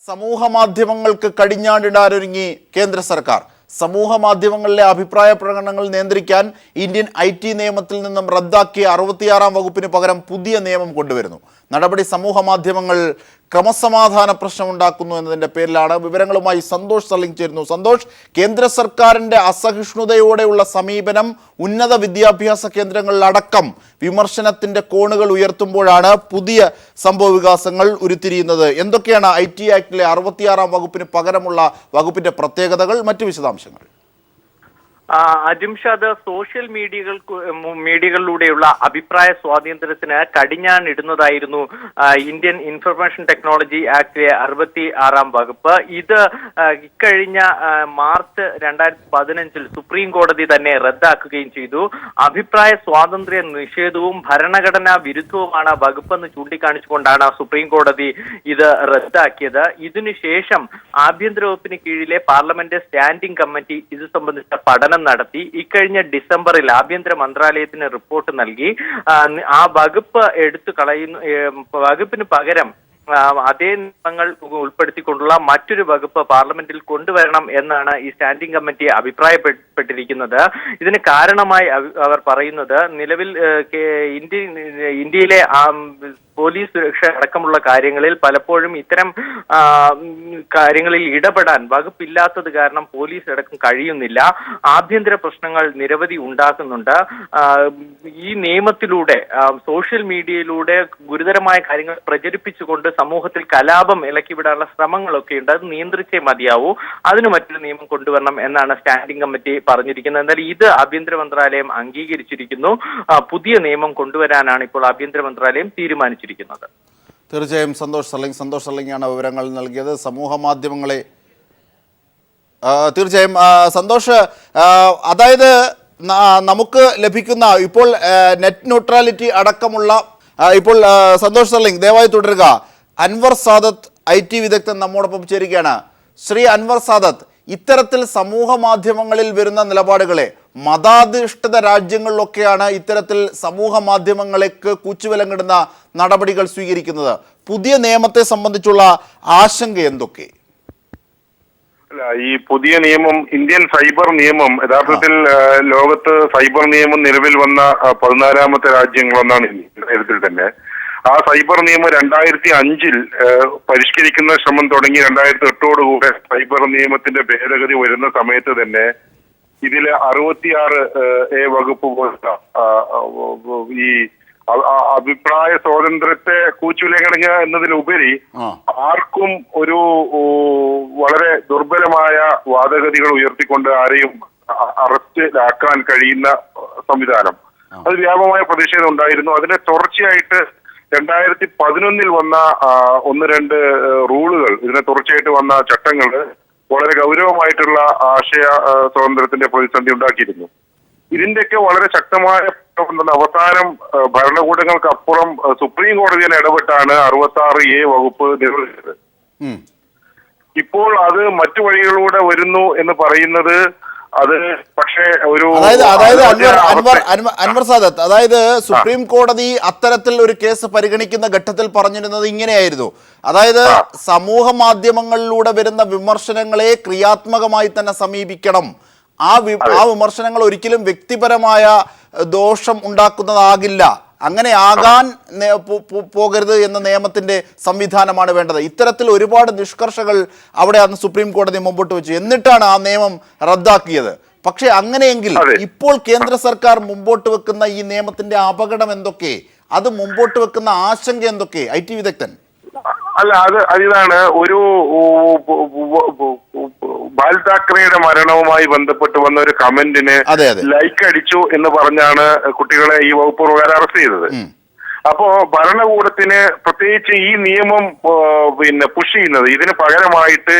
സമൂഹ മാധ്യമങ്ങൾക്ക് കടിഞ്ഞാണിടാനൊരുങ്ങി കേന്ദ്ര സർക്കാർ. സമൂഹ മാധ്യമങ്ങളിലെ അഭിപ്രായ പ്രകടനങ്ങൾ നിയന്ത്രിക്കാൻ ഇന്ത്യൻ IT നിയമത്തിൽ നിന്നും റദ്ദാക്കിയ 66-ാം വകുപ്പിന് പകരം പുതിയ നിയമം കൊണ്ടുവരുന്നു. നടപടി സമൂഹ മാധ്യമങ്ങൾ ക്രമസമാധാന പ്രശ്നമുണ്ടാക്കുന്നു എന്നതിൻ്റെ പേരിലാണ്. വിവരങ്ങളുമായി സന്തോഷ് സലിംഗ് ചേരുന്നു. സന്തോഷ്, കേന്ദ്ര സർക്കാരിൻ്റെ അസഹിഷ്ണുതയോടെയുള്ള സമീപനം ഉന്നത വിദ്യാഭ്യാസ കേന്ദ്രങ്ങളിലടക്കം വിമർശനത്തിൻ്റെ കോണുകൾ ഉയർത്തുമ്പോഴാണ് പുതിയ സംഭവ വികാസങ്ങൾ ഉരുത്തിരിയുന്നത്. എന്തൊക്കെയാണ് IT ആക്ടിലെ 66-ാം വകുപ്പിന് പകരമുള്ള വകുപ്പിൻ്റെ പ്രത്യേകതകൾ, മറ്റു വിശദാംശങ്ങൾ? അജിംഷാദ്, സോഷ്യൽ മീഡിയകളിലൂടെയുള്ള അഭിപ്രായ സ്വാതന്ത്ര്യത്തിന് കടിഞ്ഞാണിടുന്നതായിരുന്നു ഇന്ത്യൻ ഇൻഫർമേഷൻ ടെക്നോളജി ആക്ടിലെ 66-ാം വകുപ്പ്. ഇത് ഇക്കഴിഞ്ഞ മാർച്ച് 2015 സുപ്രീം കോടതി തന്നെ റദ്ദാക്കുകയും ചെയ്തു. അഭിപ്രായ സ്വാതന്ത്ര്യ നിഷേധവും ഭരണഘടനാ വിരുദ്ധവുമാണ് വകുപ്പെന്ന് ചൂണ്ടിക്കാണിച്ചുകൊണ്ടാണ് സുപ്രീം കോടതി ഇത് റദ്ദാക്കിയത്. ഇതിനുശേഷം ആഭ്യന്തര വകുപ്പിന് കീഴിലെ പാർലമെന്റ് സ്റ്റാൻഡിംഗ് കമ്മിറ്റി ഇത് സംബന്ധിച്ച പഠനം നടത്തി. ഇക്കഴിഞ്ഞ ഡിസംബറിൽ ആഭ്യന്തര മന്ത്രാലയത്തിന് റിപ്പോർട്ട് നൽകി. ആ വകുപ്പ് എടുത്തു കളയുന്നു, വകുപ്പിന് പകരം അതേ നിയമങ്ങൾ ഉൾപ്പെടുത്തിക്കൊണ്ടുള്ള മറ്റൊരു വകുപ്പ് പാർലമെന്റിൽ കൊണ്ടുവരണം എന്നാണ് ഈ സ്റ്റാൻഡിംഗ് കമ്മിറ്റി അഭിപ്രായപ്പെട്ടിരിക്കുന്നത്. ഇതിന് കാരണമായി അവർ പറയുന്നത്, നിലവിൽ ഇന്ത്യയിലെ പോലീസ് സുരക്ഷ അടക്കമുള്ള കാര്യങ്ങളിൽ പലപ്പോഴും ഇത്തരം കാര്യങ്ങളിൽ ഇടപെടാൻ വകുപ്പില്ലാത്തത് കാരണം പോലീസ് അടക്കം കഴിയുന്നില്ല. ആഭ്യന്തര പ്രശ്നങ്ങൾ നിരവധി ഉണ്ടാക്കുന്നുണ്ട്. ഈ നിയമത്തിലൂടെ സോഷ്യൽ മീഡിയയിലൂടെ ഗുരുതരമായ കാര്യങ്ങൾ പ്രചരിപ്പിച്ചുകൊണ്ട് സമൂഹത്തിൽ കലാപം ഇളക്കിവിടാനുള്ള ശ്രമങ്ങളൊക്കെ ഉണ്ട്. അത് നിയന്ത്രിച്ചേ മതിയാവൂ. അതിന് മറ്റൊരു നിയമം കൊണ്ടുവരണം എന്നാണ് സ്റ്റാൻഡിംഗ് കമ്മിറ്റി പറഞ്ഞിരിക്കുന്നത്. എന്നാൽ ഇത് ആഭ്യന്തര മന്ത്രാലയം അംഗീകരിച്ചിരിക്കുന്നു. പുതിയ നിയമം കൊണ്ടുവരാനാണ് ഇപ്പോൾ ആഭ്യന്തര മന്ത്രാലയം തീരുമാനിച്ചിരിക്കുന്നത്. തീർച്ചയായും സന്തോഷ് സലിംഗാണ് വിവരങ്ങൾ നൽകിയത്. സമൂഹ മാധ്യമങ്ങളെ തീർച്ചയായും സന്തോഷ്, അതായത് നമുക്ക് ലഭിക്കുന്ന ഇപ്പോൾ നെറ്റ് ന്യൂട്രാലിറ്റി അടക്കമുള്ള ഇപ്പോൾ സന്തോഷ് സലിംഗ് ദയവായി തുടരുക. അൻവർ സാദത്ത് IT വിദഗ്ധൻ നമ്മോടൊപ്പം ചേരുകയാണ്. ശ്രീ അൻവർ സാദത്ത്, ഇത്തരത്തിൽ സമൂഹ മാധ്യമങ്ങളിൽ വരുന്ന നിലപാടുകളെ, മതാധിഷ്ഠിത രാജ്യങ്ങളിലൊക്കെയാണ് ഇത്തരത്തിൽ സമൂഹ മാധ്യമങ്ങളേക്ക് കൂച്ചുവിലങ്ങിടുന്ന നടപടികൾ സ്വീകരിക്കുന്നത്. പുതിയ നിയമത്തെ സംബന്ധിച്ചുള്ള ആശങ്ക എന്തൊക്കെ? ഈ പുതിയ നിയമം, ഇന്ത്യൻ സൈബർ നിയമം, യഥാർത്ഥത്തിൽ ലോകത്ത് സൈബർ നിയമം നിലവിൽ വന്ന 14-ാമത്തെ രാജ്യങ്ങളൊന്നാണ് ഇന്ത്യയിൽ തന്നെ. ആ സൈബർ നിയമം 2005 പരിഷ്കരിക്കുന്ന ശ്രമം തുടങ്ങി 2008 സൈബർ നിയമത്തിന്റെ ഭേദഗതി വരുന്ന സമയത്ത് തന്നെ ഇതിലെ 66A വകുപ്പ് പോലുള്ള ഈ അഭിപ്രായ സ്വാതന്ത്ര്യത്തെ കൂച്ചുവിലങ്ങുക എന്നതിലുപരി ആർക്കും ഒരു വളരെ ദുർബലമായ വാദഗതികൾ ഉയർത്തിക്കൊണ്ട് ആരെയും അറസ്റ്റിലാക്കാൻ കഴിയുന്ന സംവിധാനം, അത് വ്യാപകമായ പ്രതിഷേധം ഉണ്ടായിരുന്നു. അതിനെ തുടർച്ചയായിട്ട് 2011 വന്ന 1-2 റൂളുകൾ, ഇതിനെ തുടർച്ചയായിട്ട് വന്ന ചട്ടങ്ങൾ വളരെ ഗൗരവമായിട്ടുള്ള ആശയ സ്വാതന്ത്ര്യത്തിന്റെ പ്രതിസന്ധി ഉണ്ടാക്കിയിരുന്നു. ഇതിന്റെയൊക്കെ വളരെ ശക്തമായ അവസാനം ഭരണകൂടങ്ങൾക്ക് അപ്പുറം സുപ്രീം കോടതിയിൽ ഇടപെട്ടാണ് 66A വകുപ്പ് നിർവഹിച്ചത്. ഇപ്പോൾ അത് മറ്റു വഴികളിലൂടെ വരുന്നു എന്ന് പറയുന്നത്, അത് പക്ഷേ ഒരു അൻവർ സാദത്ത്, അതായത് സുപ്രീം കോടതി അത്തരത്തിൽ ഒരു കേസ് പരിഗണിക്കുന്ന ഘട്ടത്തിൽ പറഞ്ഞിരുന്നത് ഇങ്ങനെയായിരുന്നു. അതായത് സമൂഹ മാധ്യമങ്ങളിലൂടെ വരുന്ന വിമർശനങ്ങളെ ക്രിയാത്മകമായി തന്നെ സമീപിക്കണം. ആ വിമർശനങ്ങൾ ഒരിക്കലും വ്യക്തിപരമായ ദോഷം ഉണ്ടാക്കുന്നതാകില്ല, അങ്ങനെ ആകാൻ പോകരുത് എന്ന നിയമത്തിന്റെ സംവിധാനമാണ് വേണ്ടത്. ഇത്തരത്തിൽ ഒരുപാട് നിഷ്കർഷകൾ അവിടെ അന്ന് സുപ്രീം കോടതി മുമ്പോട്ട് വെച്ചു. എന്നിട്ടാണ് ആ നിയമം റദ്ദാക്കിയത്. പക്ഷെ അങ്ങനെയെങ്കിൽ ഇപ്പോൾ കേന്ദ്ര സർക്കാർ മുമ്പോട്ട് വെക്കുന്ന ഈ നിയമത്തിന്റെ അപകടം എന്തൊക്കെ, അത് മുമ്പോട്ട് വെക്കുന്ന ആശങ്ക എന്തൊക്കെ? IT വിദഗ്ധൻ. അല്ല, ഇതാണ് ഒരു ബാൽ താക്കറെയുടെ മരണവുമായി ബന്ധപ്പെട്ട് വന്ന ഒരു കമന്റിന് ലൈക്ക് അടിച്ചു എന്ന് പറഞ്ഞാണ് കുട്ടികളെ ഈ വകുപ്പ് പ്രകാരം അറസ്റ്റ് ചെയ്തത്. അപ്പോ ഭരണകൂടത്തിന് പ്രത്യേകിച്ച് ഈ നിയമം പുഷ് ചെയ്യുന്നത്, ഇതിന് പകരമായിട്ട്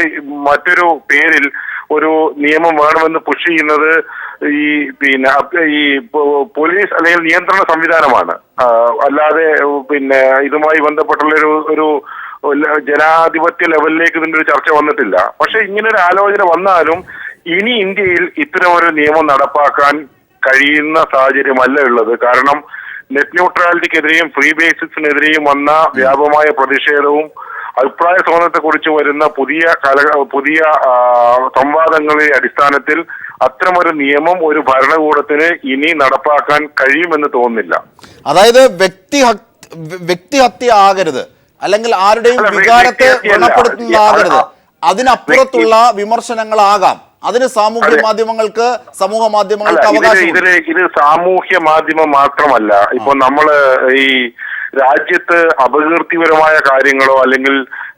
മറ്റൊരു പേരിൽ ഒരു നിയമം വേണമെന്ന് പുഷ് ചെയ്യുന്നത് ഈ പോലീസ് അല്ലെങ്കിൽ നിയന്ത്രണ സംവിധാനമാണ്. അല്ലാതെ ഇതുമായി ബന്ധപ്പെട്ടുള്ള ഒരു ജനാധിപത്യ ലെവലിലേക്ക് ഇതിന്റെ ഒരു ചർച്ച വന്നിട്ടില്ല. പക്ഷെ ഇങ്ങനെ ഒരു ആലോചന വന്നാലും ഇനി ഇന്ത്യയിൽ ഇത്തരമൊരു നിയമം നടപ്പാക്കാൻ കഴിയുന്ന സാഹചര്യമല്ല ഉള്ളത്. കാരണം നെറ്റ് ന്യൂട്രാലിറ്റിക്കെതിരെയും ഫ്രീ ബേസിക്സിനെതിരെയും വന്ന വ്യാപകമായ പ്രതിഷേധവും അഭിപ്രായ സ്വാതന്ത്ര്യത്തെക്കുറിച്ച് വരുന്ന പുതിയ സംവാദങ്ങളുടെ അടിസ്ഥാനത്തിൽ അത്തരമൊരു നിയമം ഒരു ഭരണകൂടത്തിന് ഇനി നടപ്പാക്കാൻ കഴിയുമെന്ന് തോന്നുന്നില്ല. അതായത് വ്യക്തിഹത്യ ആകരുത്, അല്ലെങ്കിൽ ആരുടെയും വികാരത്തെ വ്രണപ്പെടുത്തുന്നതാകരുത്, അതിനപ്പുറത്തുള്ള വിമർശനങ്ങളാകാം. അതിന് സമൂഹ മാധ്യമങ്ങൾക്ക് അവകാശം. ഇത് സാമൂഹ്യ മാധ്യമം മാത്രമല്ല. ഇപ്പൊ നമ്മള് ഈ രാജ്യത്ത് അപകീർത്തിപരമായ കാര്യങ്ങളോ അല്ലെങ്കിൽ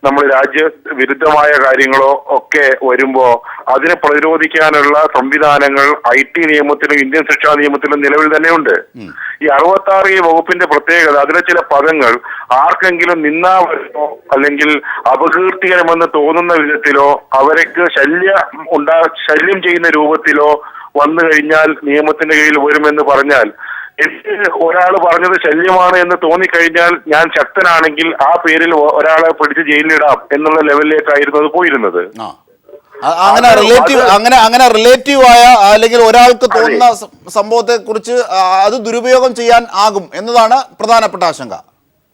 നമ്മൾ രാജ്യവിരുദ്ധമായ കാര്യങ്ങളോ ഒക്കെ വരുമ്പോ അതിനെ പ്രതിരോധിക്കാനുള്ള സംവിധാനങ്ങൾ IT നിയമത്തിലും ഇന്ത്യൻ ശിക്ഷാ നിയമത്തിലും നിലവിൽ തന്നെയുണ്ട്. ഈ 66 വകുപ്പിന്റെ പ്രത്യേകത, അതിലെ ചില പദങ്ങൾ ആർക്കെങ്കിലും നിന്ദാവരമോ അല്ലെങ്കിൽ അപകീർത്തികരമെന്ന് തോന്നുന്ന വിധത്തിലോ അവർക്ക് ശല്യം ചെയ്യുന്ന രൂപത്തിലോ വന്നു കഴിഞ്ഞാൽ നിയമത്തിന്റെ കീഴിൽ വരുമെന്ന് പറഞ്ഞാൽ, എനിക്ക് ഒരാൾ പറഞ്ഞത് ശല്യമാണ് എന്ന് തോന്നിക്കഴിഞ്ഞാൽ ഞാൻ ശക്തനാണെങ്കിൽ ആ പേരിൽ ഒരാളെ പിടിച്ച് ജയിലിലിടാം എന്നുള്ള ലെവലിലേക്കായിരുന്നു അത് പോയിരുന്നത്. അങ്ങനെ റിലേറ്റീവായ അല്ലെങ്കിൽ ഒരാൾക്ക് തോന്നുന്ന സംഭവത്തെ കുറിച്ച് അത് ദുരുപയോഗം ചെയ്യാൻ ആകും എന്നതാണ് പ്രധാനപ്പെട്ട ആശങ്ക.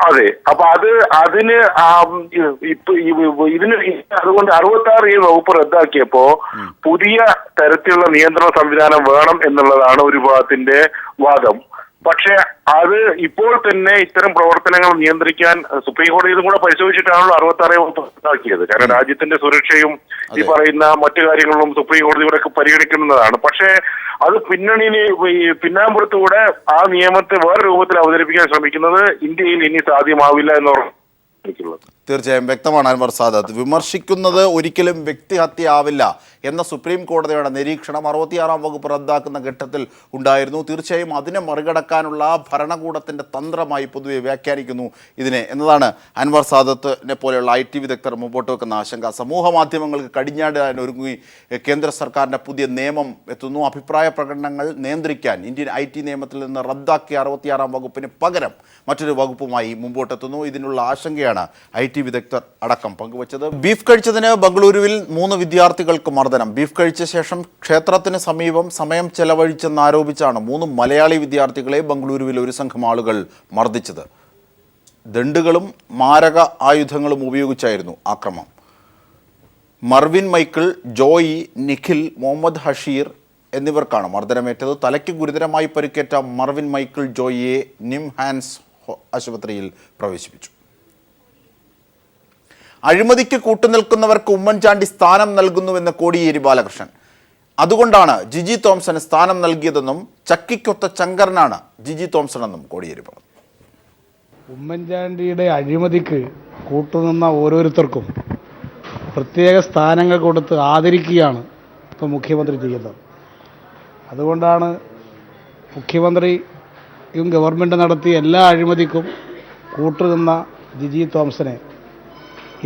അതെ, അപ്പൊ അതിന് അതുകൊണ്ട് 66 വകുപ്പ് റദ്ദാക്കിയപ്പോ പുതിയ തരത്തിലുള്ള നിയന്ത്രണ സംവിധാനം വേണം എന്നുള്ളതാണ് ഒരു വിഭാഗത്തിന്റെ വാദം. പക്ഷെ അത് ഇപ്പോൾ തന്നെ ഇത്തരം പ്രവർത്തനങ്ങൾ നിയന്ത്രിക്കാൻ സുപ്രീം കോടതി ഇതും കൂടെ പരിശോധിച്ചിട്ടാണല്ലോ 66 വകുപ്പ് റദ്ദാക്കിയത്. കാരണം രാജ്യത്തിന്റെ സുരക്ഷയും ഈ പറയുന്ന മറ്റു കാര്യങ്ങളും സുപ്രീം കോടതി ഇവിടെ പരിഗണിക്കുന്നതാണ്. പക്ഷേ അത് പിന്നാമ്പുറത്തൂടെ ആ നിയമത്തെ വേറെ രൂപത്തിൽ അവതരിപ്പിക്കാൻ ശ്രമിക്കുന്നത് ഇന്ത്യയിൽ ഇനി സാധ്യമാവില്ല എന്ന് ഉറപ്പിക്കുന്നത്. തീർച്ചയായും വ്യക്തമാണ് അൻവർ സാദത്ത്. വിമർശിക്കുന്നത് ഒരിക്കലും വ്യക്തിഹത്യ ആവില്ല എന്ന സുപ്രീം കോടതിയുടെ നിരീക്ഷണം 66 വകുപ്പ് റദ്ദാക്കുന്ന ഘട്ടത്തിൽ ഉണ്ടായിരുന്നു. തീർച്ചയായും അതിനെ മറികടക്കാനുള്ള ഭരണകൂടത്തിൻ്റെ തന്ത്രമായി പൊതുവെ വ്യാഖ്യാനിക്കുന്നു ഇതിനെ എന്നതാണ് അൻവർ സാദത്തിനെ പോലെയുള്ള IT വിദഗ്ധർ മുമ്പോട്ട് വെക്കുന്ന ആശങ്ക. സമൂഹ മാധ്യമങ്ങൾക്ക് കടിഞ്ഞാടാൻ ഒരുങ്ങി കേന്ദ്ര സർക്കാരിൻ്റെ പുതിയ നിയമം എത്തുന്നു. അഭിപ്രായ പ്രകടനങ്ങൾ നിയന്ത്രിക്കാൻ ഇന്ത്യൻ IT നിയമത്തിൽ നിന്ന് റദ്ദാക്കിയ 66 വകുപ്പിന് പകരം മറ്റൊരു വകുപ്പുമായി മുമ്പോട്ടെത്തുന്നു. ഇതിനുള്ള ആശങ്കയാണ് IT വിദഗ്ധർ അടക്കം പങ്കുവച്ചത്. ബീഫ് കഴിച്ചതിന് ബംഗളൂരുവിൽ 3 വിദ്യാർത്ഥികൾക്ക് മർദ്ദനം. ബീഫ് കഴിച്ച ശേഷം ക്ഷേത്രത്തിന് സമീപം സമയം ചെലവഴിച്ചെന്നാരോപിച്ചാണ് 3 മലയാളി വിദ്യാർത്ഥികളെ ബംഗളൂരുവിൽ ഒരു സംഘം ആളുകൾ മർദ്ദിച്ചത്. ദണ്ഡുകളും മാരക ആയുധങ്ങളും ഉപയോഗിച്ചായിരുന്നു ആക്രമണം. മർവിൻ മൈക്കിൾ, ജോയി, നിഖിൽ, മുഹമ്മദ് ഹഷീർ എന്നിവർക്കാണ് മർദ്ദനമേറ്റത്. തലയ്ക്ക് ഗുരുതരമായി പരിക്കേറ്റ മർവിൻ മൈക്കിൾ ജോയിയെ നിംഹാൻസ് ആശുപത്രിയിൽ പ്രവേശിപ്പിച്ചു. അഴിമതിക്ക് കൂട്ടുനിൽക്കുന്നവർക്ക് ഉമ്മൻചാണ്ടി സ്ഥാനം നൽകുന്നുവെന്ന് കോടിയേരി ബാലകൃഷ്ണൻ. അതുകൊണ്ടാണ് ജിജി തോംസന് സ്ഥാനം നൽകിയതെന്നും ചക്കിക്കൊത്ത ചങ്കരനാണ് ജിജി തോംസൺ എന്നും കോടിയേരി പറഞ്ഞു. ഉമ്മൻചാണ്ടിയുടെ അഴിമതിക്ക് കൂട്ടുനിന്ന ഓരോരുത്തർക്കും പ്രത്യേക സ്ഥാനങ്ങൾ കൊടുത്ത് ആദരിക്കുകയാണ് ഇപ്പോൾ മുഖ്യമന്ത്രി ചെയ്യുന്നത്. അതുകൊണ്ടാണ് മുഖ്യമന്ത്രിയും ഗവൺമെൻറ് നടത്തിയ എല്ലാ അഴിമതിക്കും കൂട്ടുനിന്ന ജിജി തോംസനെ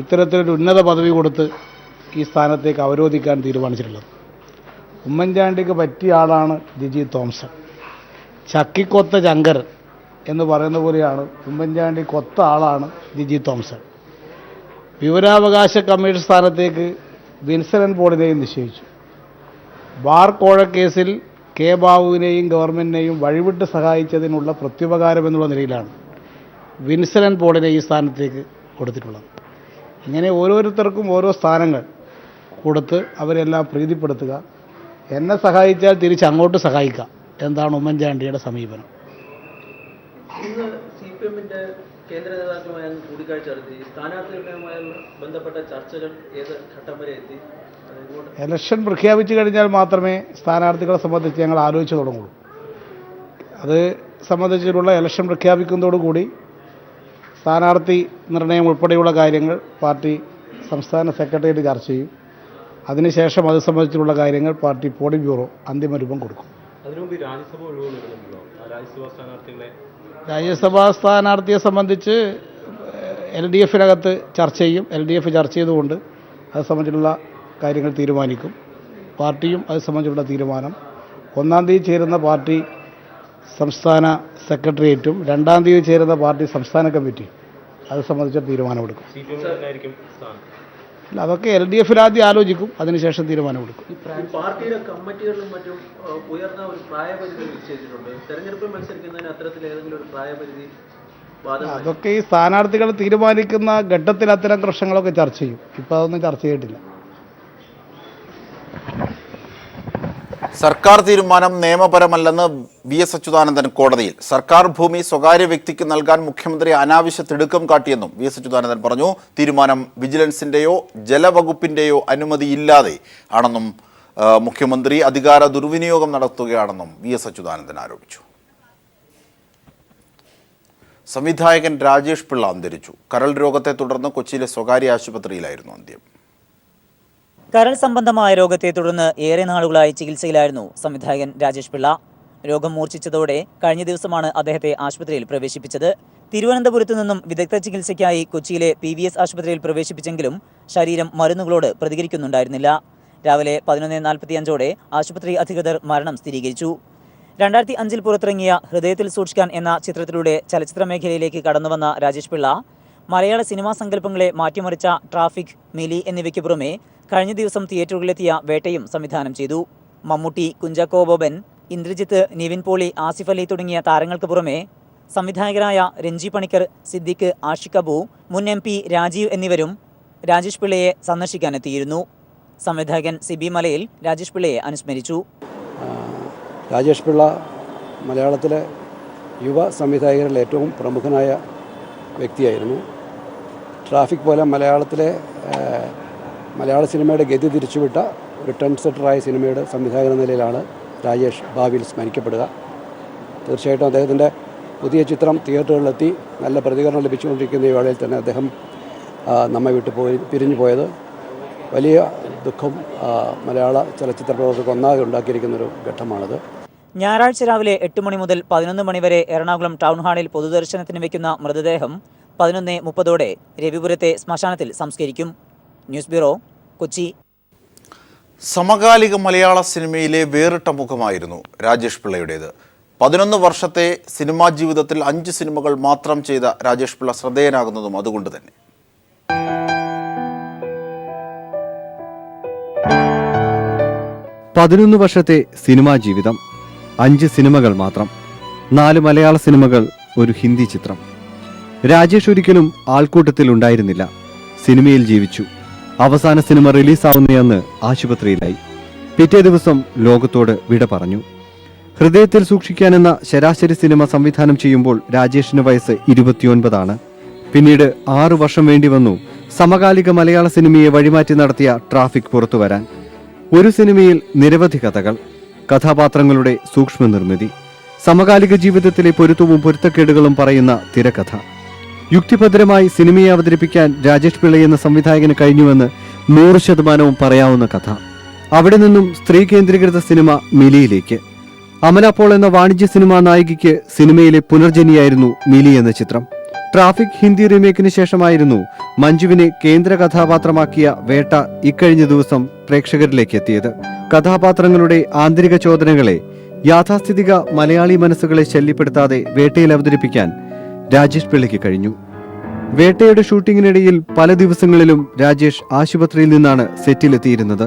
ഇത്തരത്തിലൊരു ഉന്നത പദവി കൊടുത്ത് ഈ സ്ഥാനത്തേക്ക് അവരോധിക്കാൻ തീരുമാനിച്ചിട്ടുള്ളത്. ഉമ്മൻചാണ്ടിക്ക് പറ്റിയ ആളാണ് ജിജി തോംസൺ. ചക്കിക്കൊത്ത ചങ്കരൻ എന്ന് പറയുന്ന പോലെയാണ് ഉമ്മൻചാണ്ടി കൊത്ത ആളാണ് ജിജി തോംസൺ. വിവരാവകാശ കമ്മീഷൻ സ്ഥാനത്തേക്ക് വിൻസെൻ്റ് പോളിനെയും നിശ്ചയിച്ചു. ബാർ കോഴക്കേസിൽ കെ ബാബുവിനെയും ഗവൺമെൻറ്റിനെയും വഴിവിട്ട് സഹായിച്ചതിനുള്ള പ്രത്യുപകാരം എന്നുള്ള നിലയിലാണ് വിൻസെൻ്റ് പോളിനെ ഈ സ്ഥാനത്തേക്ക് കൊടുത്തിട്ടുള്ളത്. ഇങ്ങനെ ഓരോരുത്തർക്കും ഓരോ സ്ഥാനങ്ങൾ കൊടുത്ത് അവരെല്ലാം പ്രീതിപ്പെടുത്തുക, എന്നെ സഹായിച്ചാൽ തിരിച്ചങ്ങോട്ട് സഹായിക്കാം എന്താണ് ഉമ്മൻചാണ്ടിയുടെ സമീപനം. ഇന്ന് CPM-ന്റെ കേന്ദ്ര നേതാക്കളുമായി കൂടിക്കാഴ്ച നടത്തി. സ്ഥാനാർത്ഥി നിർണയവുമായി ബന്ധപ്പെട്ട ചർച്ചകൾ ഏത് ഘട്ടം വരെ എത്തി? ഇലക്ഷൻ പ്രഖ്യാപിച്ചു കഴിഞ്ഞാൽ മാത്രമേ സ്ഥാനാർത്ഥികളെ സംബന്ധിച്ച് ഞങ്ങൾ ആലോചിച്ച് തുടങ്ങുള്ളൂ. അത് സംബന്ധിച്ചിട്ടുള്ള ഇലക്ഷൻ പ്രഖ്യാപിക്കുന്നതോടുകൂടി സ്ഥാനാർത്ഥി നിർണയം ഉൾപ്പെടെയുള്ള കാര്യങ്ങൾ പാർട്ടി സംസ്ഥാന സെക്രട്ടേറിയറ്റ് ചർച്ച ചെയ്യും. അതിനുശേഷം അത് സംബന്ധിച്ചുള്ള കാര്യങ്ങൾ പാർട്ടി പോളിറ്റ് ബ്യൂറോ അന്തിമ രൂപം കൊടുക്കും. രാജ്യസഭാ സ്ഥാനാർത്ഥിയെ സംബന്ധിച്ച് LDF-നകത്ത് ചർച്ച ചെയ്യും. LDF ചർച്ച ചെയ്തുകൊണ്ട് അത് സംബന്ധിച്ചുള്ള കാര്യങ്ങൾ തീരുമാനിക്കും. പാർട്ടിയും അത് സംബന്ധിച്ചുള്ള തീരുമാനം 1-ാം തീയതി ചേരുന്ന പാർട്ടി സംസ്ഥാന സെക്രട്ടേറിയറ്റും 2-ാം തീയതി ചേരുന്ന പാർട്ടി സംസ്ഥാന കമ്മിറ്റി അത് സംബന്ധിച്ച തീരുമാനമെടുക്കും. അല്ല, അതൊക്കെ LDF-ൽ ആദ്യം ആലോചിക്കും, അതിനുശേഷം തീരുമാനമെടുക്കും. പാർട്ടിയുടെ കമ്മിറ്റികളിലും മറ്റും ഉയർന്ന ഒരു പ്രായപരിധി നിശ്ചയിച്ചിട്ടുണ്ട്. തെരഞ്ഞെടുപ്പിൽ മത്സരിക്കുന്നതിന് അത്തരത്തിൽ ഏതെങ്കിലും ഒരു പ്രായപരിധി വാദം? അതൊക്കെ ഈ സ്ഥാനാർത്ഥികൾ തീരുമാനിക്കുന്ന ഘട്ടത്തിൽ അത്തരം പ്രശ്നങ്ങളൊക്കെ ചർച്ച ചെയ്യും. ഇപ്പോൾ അതൊന്നും ചർച്ച ചെയ്തിട്ടില്ല. സർക്കാർ തീരുമാനം നിയമപരമല്ലെന്ന് വി.എസ്. അച്യുതാനന്ദൻ കോടതിയിൽ. സർക്കാർ ഭൂമി സ്വകാര്യ വ്യക്തിക്ക് നൽകാൻ മുഖ്യമന്ത്രി അനാവശ്യ തിടുക്കം കാട്ടിയെന്നും വി.എസ്. അച്യുതാനന്ദൻ പറഞ്ഞു. തീരുമാനം വിജിലൻസിന്റെയോ ജലവകുപ്പിന്റെയോ അനുമതിയില്ലാതെ ആണെന്നും മുഖ്യമന്ത്രി അധികാര ദുർവിനിയോഗം നടത്തുകയാണെന്നും വി.എസ്. അച്യുതാനന്ദൻ ആരോപിച്ചു. സംവിധായകൻ രാജേഷ് പിള്ള അന്തരിച്ചു. കരൾ രോഗത്തെ തുടർന്ന് കൊച്ചിയിലെ സ്വകാര്യ ആശുപത്രിയിലായിരുന്നു അന്ത്യം. കരൾ സംബന്ധമായ രോഗത്തെ തുടർന്ന് ഏറെ നാളുകളായി ചികിത്സയിലായിരുന്നു സംവിധായകൻ രാജേഷ് പിള്ള. രോഗം മൂർച്ഛിച്ചതോടെ കഴിഞ്ഞ ദിവസമാണ് അദ്ദേഹത്തെ ആശുപത്രിയിൽ പ്രവേശിപ്പിച്ചത്. തിരുവനന്തപുരത്തു നിന്നും വിദഗ്ധ ചികിത്സയ്ക്കായി കൊച്ചിയിലെ PVS ആശുപത്രിയിൽ പ്രവേശിപ്പിച്ചെങ്കിലും ശരീരം മരുന്നുകളോട് പ്രതികരിക്കുന്നുണ്ടായിരുന്നില്ല. രാവിലെ 11:45 ആശുപത്രി അധികൃതർ മരണം സ്ഥിരീകരിച്ചു. 2005 പുറത്തിറങ്ങിയ ഹൃദയത്തിൽ സൂക്ഷിക്കാൻ എന്ന ചിത്രത്തിലൂടെ ചലച്ചിത്ര മേഖലയിലേക്ക് കടന്നുവന്ന രാജേഷ് പിള്ള മലയാള സിനിമാ സങ്കല്പങ്ങളെ മാറ്റിമറിച്ച ട്രാഫിക്, മിലി എന്നിവയ്ക്ക് പുറമെ കഴിഞ്ഞ ദിവസം തിയേറ്ററുകളിലെത്തിയ വേട്ടയും സംവിധാനം ചെയ്തു. മമ്മൂട്ടി, കുഞ്ചാക്കോ ബോബൻ, ഇന്ദ്രജിത്ത്, നിവിൻ പോളി, ആസിഫ് അലി തുടങ്ങിയ താരങ്ങൾക്ക് പുറമെ സംവിധായകരായ രഞ്ജി പണിക്കർ, സിദ്ദിഖ്, ആഷിഖ് അബു, മുൻ MP രാജീവ് എന്നിവരും രാജേഷ് പിള്ളയെ സന്ദർശിക്കാനെത്തിയിരുന്നു. സംവിധായകൻ സിബി മലയിൽ രാജേഷ് പിള്ളയെ അനുസ്മരിച്ചു. രാജേഷ് പിള്ള മലയാളത്തിലെ യുവ സംവിധായകരിൽ ഏറ്റവും പ്രമുഖനായ വ്യക്തിയായിരുന്നു. ട്രാഫിക് പോലെ മലയാള സിനിമയുടെ ഗതി തിരിച്ചുവിട്ട ഒരു ട്രെൻഡ് സെറ്ററായ സിനിമയുടെ സംവിധായകൻ എന്ന നിലയിലാണ് രാജേഷ് ഭാവിയിൽ സ്മരിക്കപ്പെടുക. തീർച്ചയായിട്ടും അദ്ദേഹത്തിൻ്റെ പുതിയ ചിത്രം തിയേറ്ററുകളിലെത്തി നല്ല പ്രതികരണം ലഭിച്ചുകൊണ്ടിരിക്കുന്ന ഈ വേളയിൽ തന്നെ അദ്ദേഹം നമ്മെ വിട്ട് പിരിഞ്ഞു പോയത് വലിയ ദുഃഖം മലയാള ചലച്ചിത്ര പ്രവർത്തകർക്ക് ഒന്നാകെ ഉണ്ടാക്കിയിരിക്കുന്നൊരു ഘട്ടമാണത്. ഞായറാഴ്ച രാവിലെ 8 മണി മുതൽ 11 മണി വരെ എറണാകുളം ടൗൺ ഹാളിൽ പൊതുദർശനത്തിന് വയ്ക്കുന്ന മൃതദേഹം 11:30 രവിപുരത്തെ ശ്മശാനത്തിൽ സംസ്കരിക്കും. News bureau, Kochi. സമകാലിക മലയാള സിനിമയിലെ വേറിട്ട മുഖമായിരുന്നു രാജേഷ് പിള്ളയുടേത്. 11 വർഷത്തെ സിനിമാ ജീവിതത്തിൽ 5 സിനിമകൾ മാത്രം ചെയ്ത രാജേഷ് പിള്ള ശ്രദ്ധേയനാകുന്നതും അതുകൊണ്ട് തന്നെ. പതിനൊന്ന് വർഷത്തെ സിനിമാ ജീവിതം, 5 സിനിമകൾ മാത്രം, 4 മലയാള സിനിമകൾ, ഒരു ഹിന്ദി ചിത്രം. രാജേഷ് ഒരിക്കലും ആൾക്കൂട്ടത്തിൽ ഉണ്ടായിരുന്നില്ല. സിനിമയിൽ ജീവിച്ചു. അവസാന സിനിമ റിലീസാവുന്നയന്ന് ആശുപത്രിയിലായി. പിറ്റേ ദിവസം ലോകത്തോട് വിട പറഞ്ഞു. ഹൃദയത്തിൽ സൂക്ഷിക്കാനെന്ന ശരാശരി സിനിമ സംവിധാനം ചെയ്യുമ്പോൾ രാജേഷിന് വയസ്സ് 29 പിന്നീട് 6 വർഷം വേണ്ടി വന്നു സമകാലിക മലയാള സിനിമയെ വഴിമാറ്റി നടത്തിയ ട്രാഫിക് പുറത്തുവരാൻ. ഒരു സിനിമയിൽ നിരവധി കഥകൾ, കഥാപാത്രങ്ങളുടെ സൂക്ഷ്മ നിർമ്മിതി, സമകാലിക ജീവിതത്തിലെ പൊരുത്തവും പൊരുത്തക്കേടുകളും പറയുന്ന തിരക്കഥ. യുക്തിഭദ്രമായി സിനിമയെ അവതരിപ്പിക്കാൻ രാജേഷ് പിള്ള എന്ന സംവിധായകന് കഴിഞ്ഞുവെന്ന് 100% പറയാവുന്ന കഥ. അവിടെ നിന്നും സ്ത്രീ കേന്ദ്രീകൃത സിനിമ മിലിയിലേക്ക്. അമല പോൾ എന്ന വാണിജ്യ സിനിമാ നായികയ്ക്ക് സിനിമയിലെ പുനർജനിയായിരുന്നു മിലി എന്ന ചിത്രം. ട്രാഫിക് ഹിന്ദി റീമേക്കിന് ശേഷമായിരുന്നു മഞ്ജുവിനെ കേന്ദ്ര കഥാപാത്രമാക്കിയ വേട്ട ഇക്കഴിഞ്ഞ ദിവസം പ്രേക്ഷകരിലേക്ക് എത്തിയത്. കഥാപാത്രങ്ങളുടെ ആന്തരിക ചോദനകളെ, യാഥാസ്ഥിതിക മലയാളി മനസ്സുകളെ ശല്യപ്പെടുത്താതെ വേട്ടയിൽ അവതരിപ്പിക്കാൻ രാജേഷ് പിള്ളയ്ക്ക് കഴിഞ്ഞു. വേട്ടയുടെ ഷൂട്ടിങ്ങിനിടയിൽ പല ദിവസങ്ങളിലും രാജേഷ് ആശുപത്രിയിൽ നിന്നാണ് സെറ്റിലെത്തിയിരുന്നത്.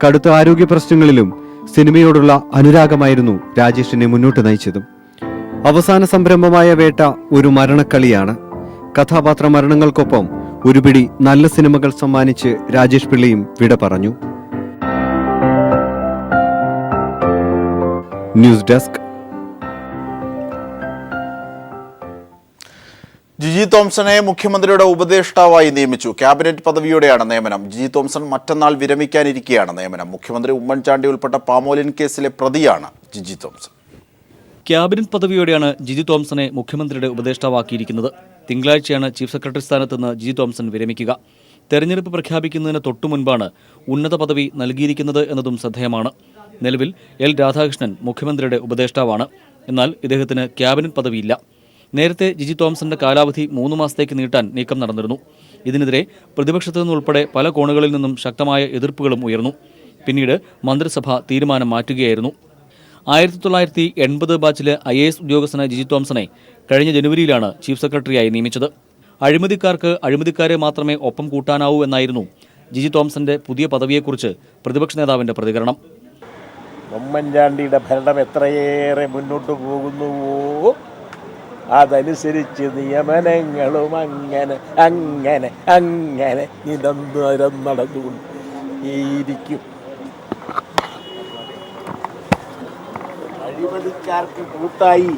കടുത്ത ആരോഗ്യ പ്രശ്നങ്ങളിലും സിനിമയോടുള്ള അനുരാഗമായിരുന്നു രാജേഷിനെ മുന്നോട്ട് നയിച്ചതും. അവസാന സംരംഭമായ വേട്ട ഒരു മരണക്കളിയാണ്. കഥാപാത്ര മരണങ്ങൾക്കൊപ്പം ഒരു പിടി നല്ല സിനിമകൾ സമ്മാനിച്ച് രാജേഷ് പിള്ളയും വിട പറഞ്ഞു. News desk. ജിജി തോംസനെ മുഖ്യമന്ത്രിയുടെ ഉപദേഷ്ടാവായി നിയമിച്ചു. ക്യാബിനറ്റ് പദവിയോടെയാണ് നിയമനം. ജിജി തോംസൺ മറ്റന്നാൾ വിരമിക്കാനിരിക്കെയാണ് നിയമനം. മുഖ്യമന്ത്രി ഉമ്മൻചാണ്ടി ഉൾപ്പെട്ട പാമോലിൻ കേസിലെ പ്രതിയാണ് ജിജി തോംസൺ. ക്യാബിനറ്റ് പദവിയോടെയാണ് ജിജി തോംസനെ മുഖ്യമന്ത്രിയുടെ ഉപദേഷ്ടാവാക്കിയിരിക്കുന്നത്. തിങ്കളാഴ്ചയാണ് ചീഫ് സെക്രട്ടറി സ്ഥാനത്ത് നിന്ന് ജിജി തോംസൺ വിരമിക്കുക. തെരഞ്ഞെടുപ്പ് പ്രഖ്യാപിക്കുന്നതിന് തൊട്ടുമുൻപാണ് ഉന്നത പദവി നൽകിയിരിക്കുന്നത് എന്നതും ശ്രദ്ധേയമാണ്. നിലവിൽ L. രാധാകൃഷ്ണൻ മുഖ്യമന്ത്രിയുടെ ഉപദേഷ്ടാവാണ്. എന്നാൽ ഇദ്ദേഹത്തിന് ക്യാബിനറ്റ് പദവിയില്ല. നേരത്തെ ജിജി തോംസന്റെ കാലാവധി 3 മാസത്തേക്ക് നീട്ടാൻ നീക്കം നടന്നിരുന്നു. ഇതിനെതിരെ പ്രതിപക്ഷത്തു നിന്നുൾപ്പെടെ പല കോണുകളിൽ നിന്നും ശക്തമായ എതിർപ്പുകളും ഉയർന്നു. പിന്നീട് മന്ത്രിസഭ തീരുമാനം മാറ്റുകയായിരുന്നു. 1980 ബാച്ചിലെ IAS ഉദ്യോഗസ്ഥനായ ജിജി തോംസനെ കഴിഞ്ഞ ജനുവരിയിലാണ് ചീഫ് സെക്രട്ടറിയായി നിയമിച്ചത്. അഴിമതിക്കാർക്ക് അഴിമതിക്കാരെ മാത്രമേ ഒപ്പം കൂട്ടാനാവൂ എന്നായിരുന്നു ജിജി തോംസന്റെ പുതിയ പദവിയെക്കുറിച്ച് പ്രതിപക്ഷ നേതാവിന്റെ പ്രതികരണം. ഉമ്മൻചാണ്ടിയുടെ ഭരണം എത്രയേറെ മുന്നോട്ട് പോകുന്നുവോ അതനുസരിച്ച് നിയമനങ്ങളും അങ്ങനെ അങ്ങനെ അങ്ങനെ നിരന്തരം നടന്നുകൊണ്ടേയിരിക്കും. അഴിമതിക്കാർക്ക് കൂട്ടായി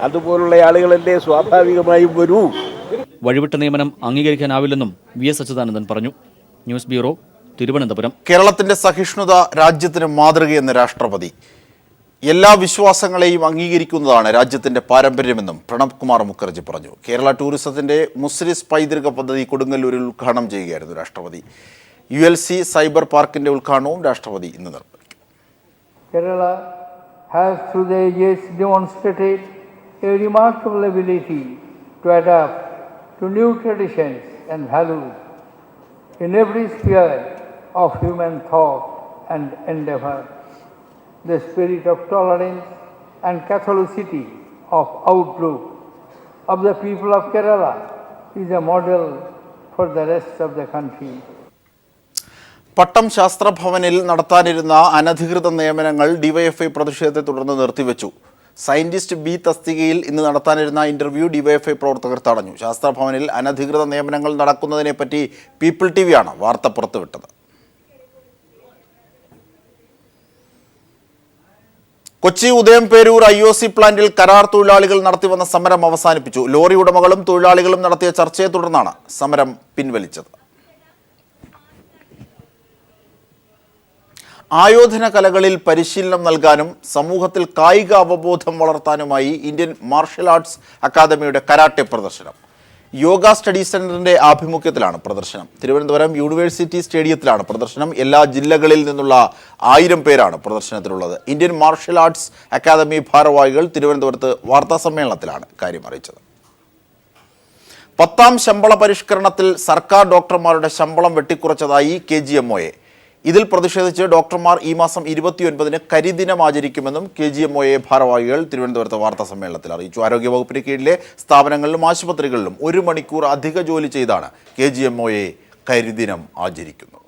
അതുപോലുള്ള ആളുകളല്ലേ സ്വാഭാവികമായും വരൂ. വഴിവിട്ട നിയമനം അംഗീകരിക്കാനാവില്ലെന്നും VS അച്യുതാനന്ദൻ പറഞ്ഞു. News bureau, Thiruvananthapuram. കേരളത്തിന്റെ സഹിഷ്ണുത രാജ്യത്തിന് മാതൃകയെന്ന് രാഷ്ട്രപതി. എല്ലാ വിശ്വാസങ്ങളെയും അംഗീകരിക്കുന്നതാണ് രാജ്യത്തിന്റെ പാരമ്പര്യമെന്നും പ്രണബ് കുമാർ മുഖർജി പറഞ്ഞു. കേരള ടൂറിസത്തിന്റെ മുസ്ലിസ് പൈതൃക പദ്ധതി കൊടുങ്ങല്ലൂരിൽ ഉദ്ഘാടനം ചെയ്യുകയായിരുന്നു രാഷ്ട്രപതി. ULC സൈബർ പാർക്കിന്റെ ഉദ്ഘാടനവും രാഷ്ട്രപതി ഇന്ന് നിർവഹിക്കും. Kerala has through the ages demonstrated a remarkable ability to adapt to new traditions and values in every sphere of human thought and endeavor. The spirit of tolerance and Catholicity of outlook of the people of Kerala is a model for the rest of the country. പട്ടം ശാസ്ത്രഭവനിൽ നടത്താനിരുന്ന അനധികൃത നിയമനങ്ങൾ DYFI പ്രതിഷേധത്തെ തുടർന്ന് നിർത്തിവെച്ചു. Scientist B തസ്തികയിൽ ഇന്ന് നടത്താനിരുന്ന interview DYFI പ്രവർത്തകർ തടഞ്ഞു. ശാസ്ത്രഭവനിൽ അനധികൃത നിയമനങ്ങൾ നടക്കുന്നതിനെപ്പറ്റി പീപ്പിൾ TV ആണ് വാർത്ത പുറത്തുവിട്ടത്. കൊച്ചി ഉദയംപേരൂർ IOC പ്ലാന്റിൽ കരാർ തൊഴിലാളികൾ നടത്തിവന്ന സമരം അവസാനിപ്പിച്ചു. ലോറി ഉടമകളും തൊഴിലാളികളും നടത്തിയ ചർച്ചയെ തുടർന്നാണ് സമരം പിൻവലിച്ചത്. ആയോധന കലകളിൽ പരിശീലനം നൽകാനും സമൂഹത്തിൽ കായിക അവബോധം വളർത്താനുമായി ഇന്ത്യൻ മാർഷൽ ആർട്സ് അക്കാദമിയുടെ കരാട്ടെ പ്രദർശനം. യോഗ സ്റ്റഡി സെന്ററിന്റെ ആഭിമുഖ്യത്തിലാണ് പ്രദർശനം. തിരുവനന്തപുരം യൂണിവേഴ്സിറ്റി സ്റ്റേഡിയത്തിലാണ് പ്രദർശനം. എല്ലാ ജില്ലകളിൽ നിന്നുള്ള 1000 പേരാണ് പ്രദർശനത്തിലുള്ളത്. ഇന്ത്യൻ മാർഷൽ ആർട്സ് അക്കാദമി ഭാരവാഹികൾ തിരുവനന്തപുരത്ത് വാർത്താസമ്മേളനത്തിലാണ് കാര്യം അറിയിച്ചത്. 10ാം ശമ്പള പരിഷ്കരണത്തിൽ സർക്കാർ ഡോക്ടർമാരുടെ ശമ്പളം വെട്ടിക്കുറച്ചതായി KGMOA. ഇതിൽ പ്രതിഷേധിച്ച് ഡോക്ടർമാർ ഈ മാസം 29-ന് കരിദിനം ആചരിക്കുമെന്നും KGMOA ഭാരവാഹികൾ തിരുവനന്തപുരത്ത് വാർത്താ സമ്മേളനത്തിൽ അറിയിച്ചു. ആരോഗ്യവകുപ്പിന് കീഴിലെ സ്ഥാപനങ്ങളിലും ആശുപത്രികളിലും 1 മണിക്കൂർ അധിക ജോലി ചെയ്താണ് KGMOA കരിദിനം ആചരിക്കുന്നത്.